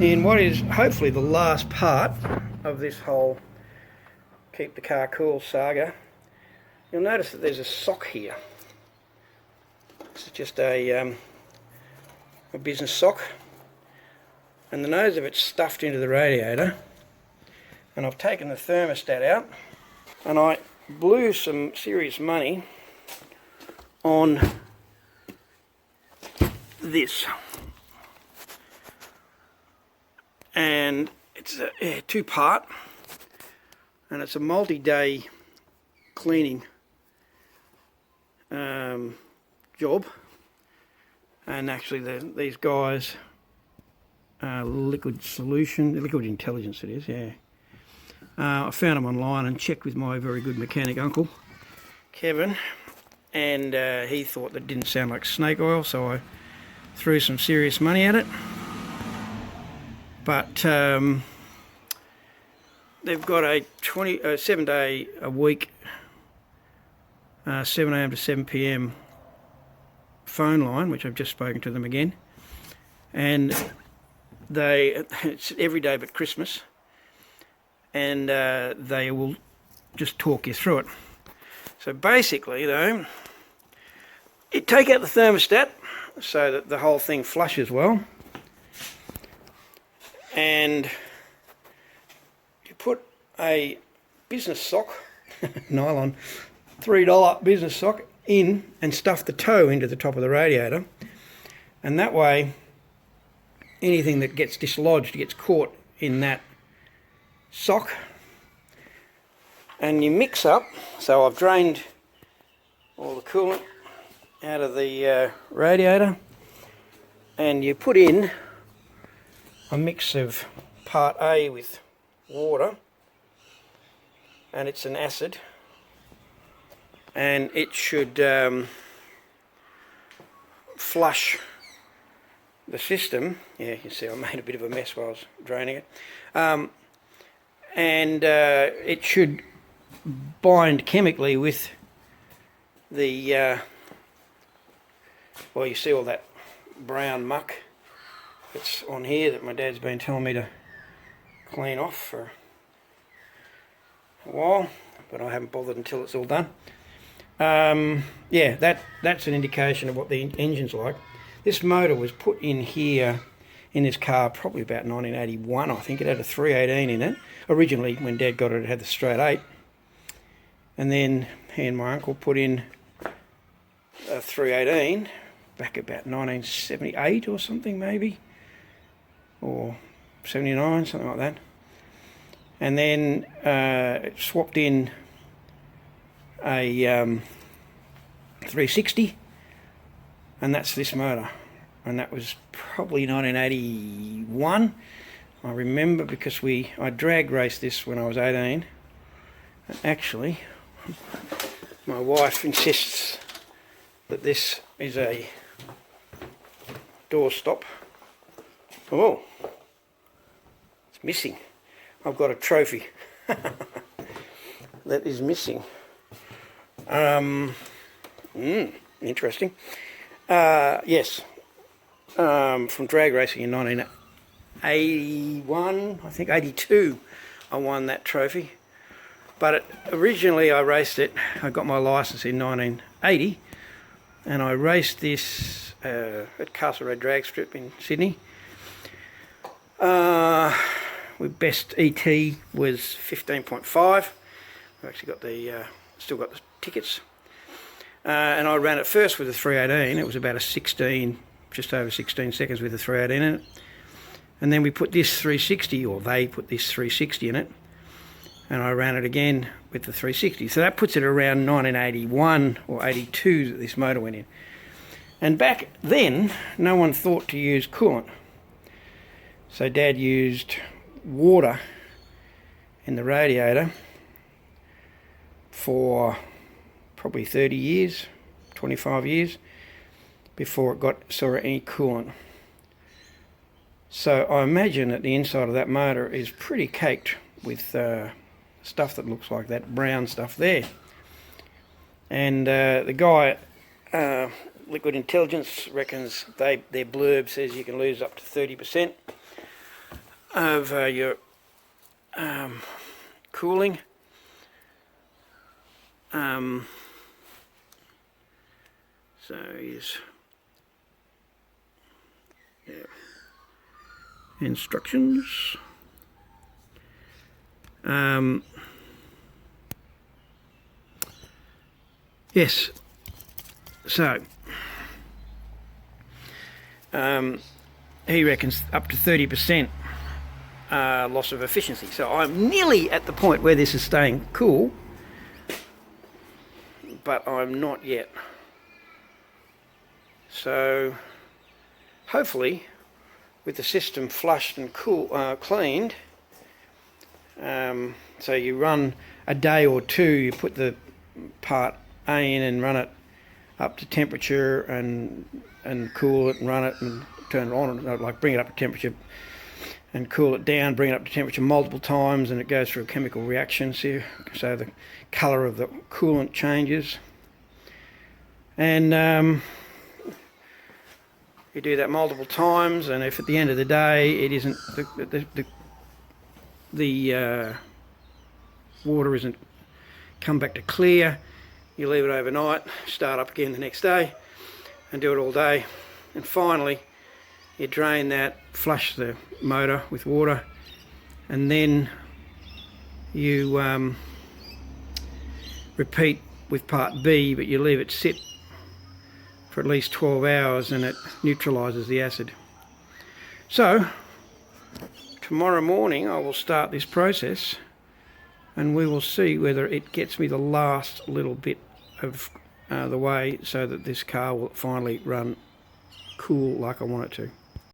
in what is hopefully the last part of this whole keep the car cool saga. You'll notice that there's a sock here. This is just a business sock, and the nose of it's stuffed into the radiator, and I've taken the thermostat out and I blew some serious money on this, and it's a two-part, and it's a multi-day cleaning job. And actually these guys, liquid intelligence it is, yeah. I found them online and checked with my very good mechanic uncle Kevin, and he thought that didn't sound like snake oil, so I threw some serious money at it. But they've got a 7-day a week, 7 AM to 7 PM phone line, which I've just spoken to them again, and it's every day but Christmas, and they will just talk you through it. So basically though, you take out the thermostat so that the whole thing flushes well, and you put a business sock, nylon $3 business sock, in and stuff the toe into the top of the radiator, and that way anything that gets dislodged gets caught in that sock. And you mix up, so I've drained all the coolant out of the radiator, and you put in a mix of part A with water, and it's an acid, and it should flush the system. Yeah, you can see I made a bit of a mess while I was draining it, and it should bind chemically with the well, you see all that brown muck that's on here that my dad's been telling me to clean off for a while, but I haven't bothered until it's all done. Yeah, that's an indication of what the engine's like. This motor was put in here in this car probably about 1981, I think. It had a 318 in it. Originally, when Dad got it, it had the straight 8. And then he and my uncle put in a 318 back about 1978 or something, maybe, or 79, something like that. And then it swapped in a 360, and that's this motor, and that was probably 1981. I remember because I drag raced this when I was 18, and actually my wife insists that this is a doorstop. Oh, it's missing. I've got a trophy that is missing. Interesting. Yes, from drag racing in 1981, I think 82, I won that trophy. But originally I raced it, I got my license in 1980, and I raced this at Castle Road Drag Strip in Sydney. With best ET was 15.5. I've actually got still got the tickets. And I ran it first with a 318. It was about a 16, just over 16 seconds with a 318 in it. And then we put this 360, or they put this 360 in it, and I ran it again with the 360. So that puts it around 1981 or 82 that this motor went in. And back then, no one thought to use coolant. So Dad used water in the radiator for probably 30 years, 25 years, before it saw any coolant. So I imagine that the inside of that motor is pretty caked with stuff that looks like that brown stuff there. And the guy, Liquid Intelligence, reckons their blurb says you can lose up to 30%. of your cooling. So here's instructions. Yes, so he reckons up to 30% loss of efficiency. So I'm nearly at the point where this is staying cool, but I'm not yet. So hopefully, with the system flushed and cleaned, so you run a day or two, you put the part A in and run it up to temperature and cool it and run it and turn it on, and like bring it up to temperature and cool it down, bring it up to temperature multiple times, and it goes through chemical reactions here, so the colour of the coolant changes. And you do that multiple times, and if at the end of the day it isn't the water isn't come back to clear, you leave it overnight, start up again the next day and do it all day, and finally you drain that, flush the motor with water, and then you repeat with part B, but you leave it sit for at least 12 hours and it neutralises the acid. So tomorrow morning I will start this process and we will see whether it gets me the last little bit of the way so that this car will finally run cool like I want it to.